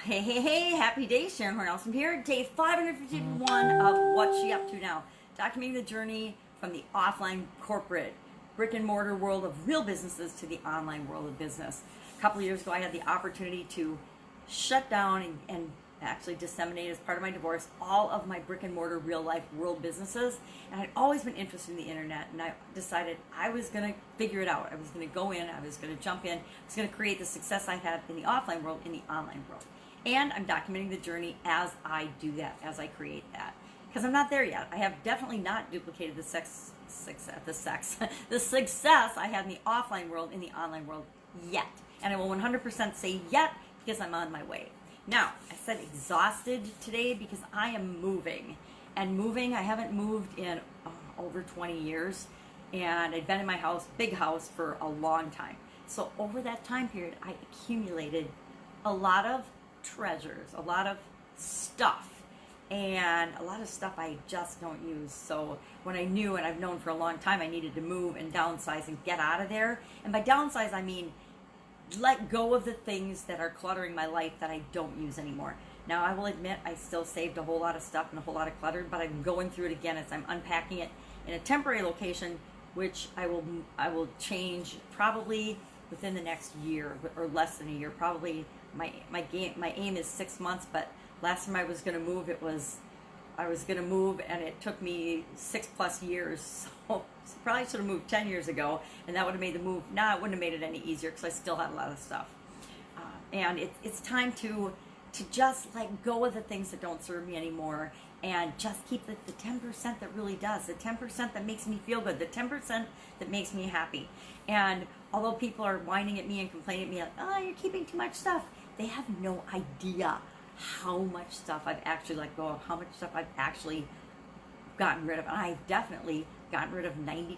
Hey, happy day, Sharon Horne-Ellstrom here. Day 551 of What's She Up To Now. Documenting the journey from the offline corporate brick and mortar world of real businesses to the online world of business. A couple of years ago, I had the opportunity to shut down and actually disseminate, as part of my divorce, all of my brick and mortar real life world businesses. And I'd always been interested in the internet, and I decided I was going to figure it out. I was going to go in, I was going to jump in, I was going to create the success I had in the offline world in the online world. And I'm documenting the journey as I do that, as I create that. Because I'm not there yet. I have definitely not duplicated the success I had in the offline world in the online world yet. And I will 100% say yet because I'm on my way. Now, I said exhausted today because I am moving. And moving, I haven't moved in over 20 years. And I'd been in my house, big house, for a long time. So over that time period, I accumulated a lot of treasures, a lot of stuff, and a lot of stuff I just don't use. So when I knew, and I've known for a long time, I needed to move and downsize and get out of there. And by downsize, I mean let go of the things that are cluttering my life that I don't use anymore. Now, I will admit I still saved a whole lot of stuff and a whole lot of clutter, but I'm going through it again as I'm unpacking it in a temporary location, which I will change probably within the next year or less than a year. Probably my aim is 6 months, but last time I was going to move, I was going to move, and it took me 6+ years. So probably should have moved 10 years ago, and that would have made the move. It wouldn't have made it any easier because I still had a lot of stuff. And it's time to just let go of the things that don't serve me anymore, and just keep the 10% that really does, the 10% that makes me feel good, the 10% that makes me happy. And although people are whining at me and complaining at me, like, oh, you're keeping too much stuff, they have no idea how much stuff I've actually let go of, how much stuff I've actually gotten rid of. And I've definitely gotten rid of 90%.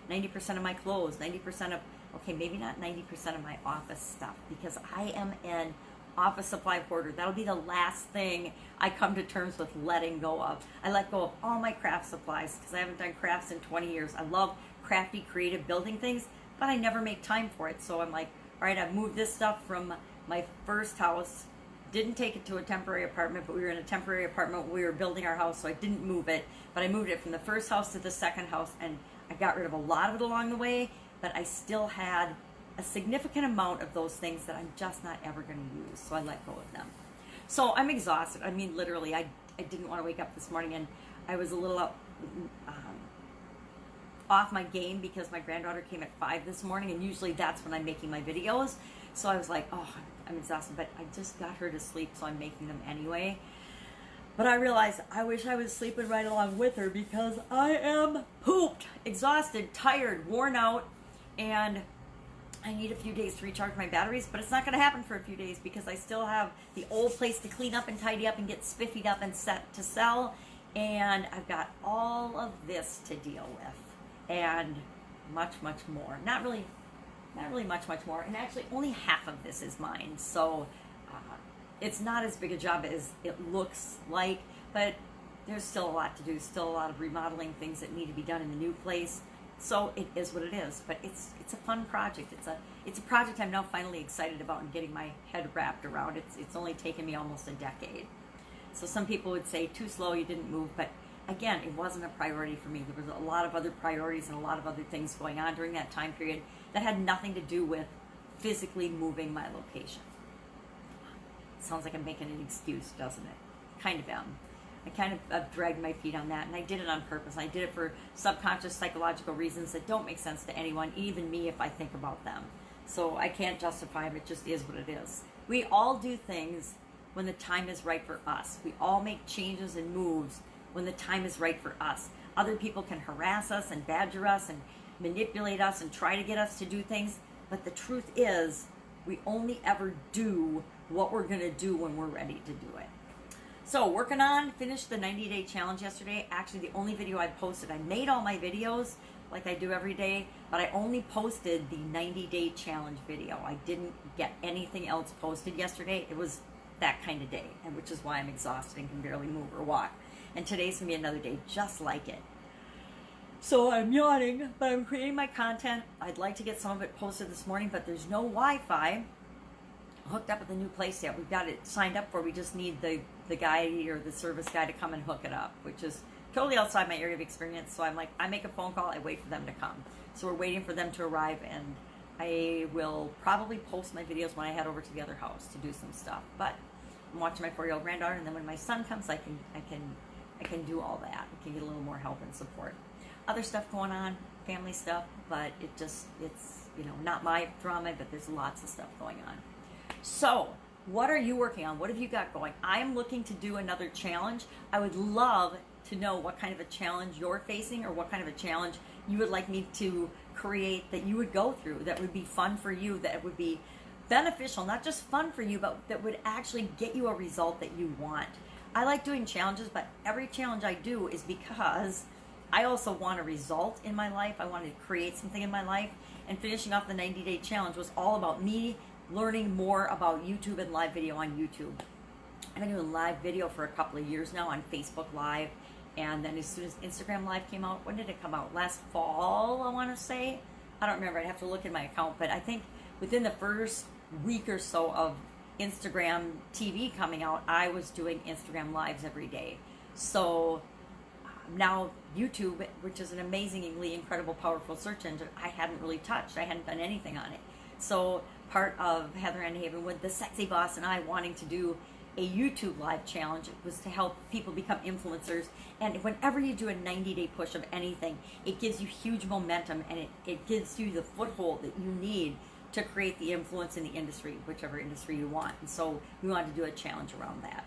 90% of my clothes, 90% of, okay, maybe not 90% of my office stuff, because I am an office supply hoarder. That'll be the last thing I come to terms with letting go of. I let go of all my craft supplies because I haven't done crafts in 20 years. I love crafty, creative building things, but I never make time for it. So I'm like, all right, I've moved this stuff from my first house. Didn't take it to a temporary apartment, but we were in a temporary apartment when we were building our house, so I didn't move it. But I moved it from the first house to the second house, and I got rid of a lot of it along the way, but I still had a significant amount of those things that I'm just not ever going to use, so I let go of them. So I'm exhausted. I mean, literally, I didn't want to wake up this morning, and I was a little off my game because my granddaughter came at 5 this morning, and usually that's when I'm making my videos. So I was like, oh, I'm exhausted, but I just got her to sleep, so I'm making them anyway. But I realized I wish I was sleeping right along with her because I am pooped, exhausted, tired, worn out, and I need a few days to recharge my batteries, but it's not going to happen for a few days because I still have the old place to clean up and tidy up and get spiffied up and set to sell, and I've got all of this to deal with, and much more. Not really much more, and actually only half of this is mine, so it's not as big a job as it looks like, but there's still a lot to do, still a lot of remodeling, things that need to be done in the new place. So it is what it is, but it's a fun project. It's a project I'm now finally excited about and getting my head wrapped around. It's only taken me almost a decade. So some people would say too slow, you didn't move, but again, it wasn't a priority for me. There was a lot of other priorities and a lot of other things going on during that time period that had nothing to do with physically moving my location. Sounds like I'm making an excuse, doesn't it? Kind of am. I kind of dragged my feet on that, and I did it on purpose. I did it for subconscious psychological reasons that don't make sense to anyone, even me if I think about them. So I can't justify them. It just is what it is. We all do things when the time is right for us. We all make changes and moves when the time is right for us. Other people can harass us and badger us and manipulate us and try to get us to do things, but the truth is we only ever do what we're going to do when we're ready to do it. So working on, finished the 90-day challenge yesterday. Actually, the only video I posted, I made all my videos like I do every day, but I only posted the 90-day challenge video. I didn't get anything else posted yesterday. It was that kind of day, and which is why I'm exhausted and can barely move or walk. And today's going to be another day just like it. So I'm yawning, but I'm creating my content. I'd like to get some of it posted this morning, but there's no Wi-Fi. hooked up with a new place yet. We've got it signed up for. We just need the guy or the service guy to come and hook it up, which is totally outside my area of experience. So I'm like, I make a phone call, I wait for them to come. So we're waiting for them to arrive, and I will probably post my videos when I head over to the other house to do some stuff. But I'm watching my 4-year-old granddaughter, and then when my son comes, I can do all that. I can get a little more help and support. Other stuff going on, family stuff, but it's not my drama, but there's lots of stuff going on. So, what are you working on? What have you got going? I am looking to do another challenge. I would love to know what kind of a challenge you're facing, or what kind of a challenge you would like me to create that you would go through, that would be fun for you, that would be beneficial, not just fun for you, but that would actually get you a result that you want. I like doing challenges, but every challenge I do is because I also want a result in my life. I want to create something in my life. And finishing off the 90-day challenge was all about me learning more about YouTube and live video on YouTube. I've been doing live video for a couple of years now on Facebook Live. And then as soon as Instagram Live came out, when did it come out? Last fall, I want to say. I don't remember. I'd have to look in my account. But I think within the first week or so of Instagram TV coming out, I was doing Instagram Lives every day. So now YouTube, which is an amazingly incredible, powerful search engine, I hadn't really touched. I hadn't done anything on it. So part of Heather Ann Havenwood, the sexy boss, and I wanting to do a YouTube live challenge was to help people become influencers. And whenever you do a 90-day push of anything, it gives you huge momentum, and it gives you the foothold that you need to create the influence in the industry, whichever industry you want. And so we wanted to do a challenge around that.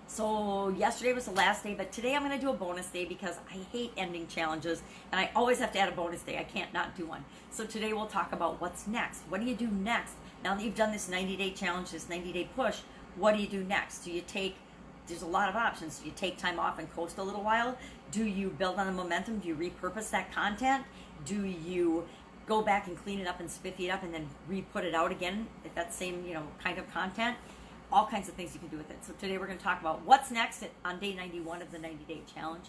So yesterday was the last day, but today I'm going to do a bonus day because I hate ending challenges, and I always have to add a bonus day. I can't not do one. So today we'll talk about what's next. What do you do next? Now that you've done this 90-day challenge, this 90-day push, what do you do next? There's a lot of options. Do you take time off and coast a little while? Do you build on the momentum? Do you repurpose that content? Do you go back and clean it up and spiffy it up and then re-put it out again at that same, kind of content? All kinds of things you can do with it. So today we're going to talk about what's next on day 91 of the 90-day challenge.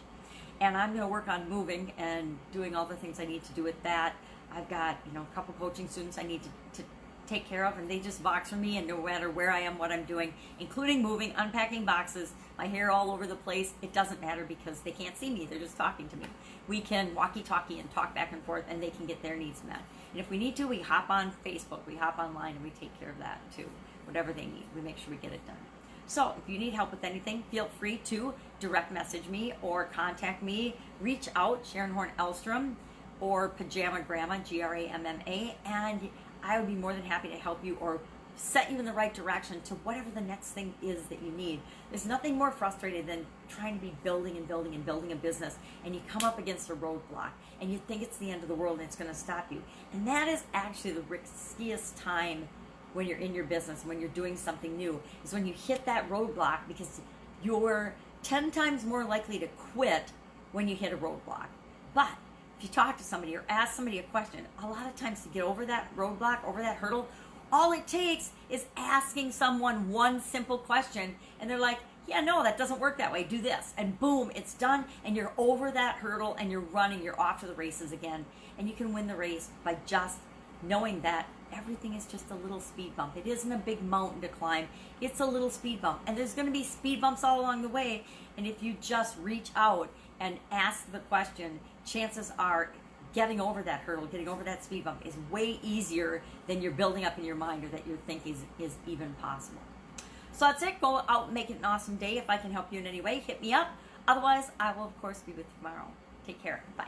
And I'm going to work on moving and doing all the things I need to do with that. I've got, a couple coaching students I need to take care of, and they just box for me, and no matter where I am, what I'm doing, including moving, unpacking boxes, my hair all over the place, it doesn't matter because they can't see me. They're just talking to me. We can walkie-talkie and talk back and forth, and they can get their needs met. And if we need to, we hop on Facebook, we hop online, and we take care of that too. Whatever they need, we make sure we get it done. So if you need help with anything, feel free to direct message me or contact me. Reach out, Sharon Horne-Ellstrom, or Pajama Grandma, Gramma, and I would be more than happy to help you or set you in the right direction to whatever the next thing is that you need. There's nothing more frustrating than trying to be building and building and building a business, and you come up against a roadblock and you think it's the end of the world and it's going to stop you. And that is actually the riskiest time when you're in your business, when you're doing something new, is when you hit that roadblock, because you're 10 times more likely to quit when you hit a roadblock. But if you talk to somebody or ask somebody a question, a lot of times to get over that roadblock, over that hurdle, all it takes is asking someone one simple question, and they're like, yeah, no, that doesn't work that way, do this, and boom, it's done, and you're over that hurdle, and you're running, you're off to the races again, and you can win the race by just knowing that everything is just a little speed bump. It isn't a big mountain to climb, it's a little speed bump, and there's going to be speed bumps all along the way, and if you just reach out and ask the question, chances are getting over that hurdle, getting over that speed bump is way easier than you're building up in your mind or that you're thinking is even possible. So that's it. Go out and make it an awesome day. If I can help you in any way, hit me up. Otherwise, I will, of course, be with you tomorrow. Take care. Bye.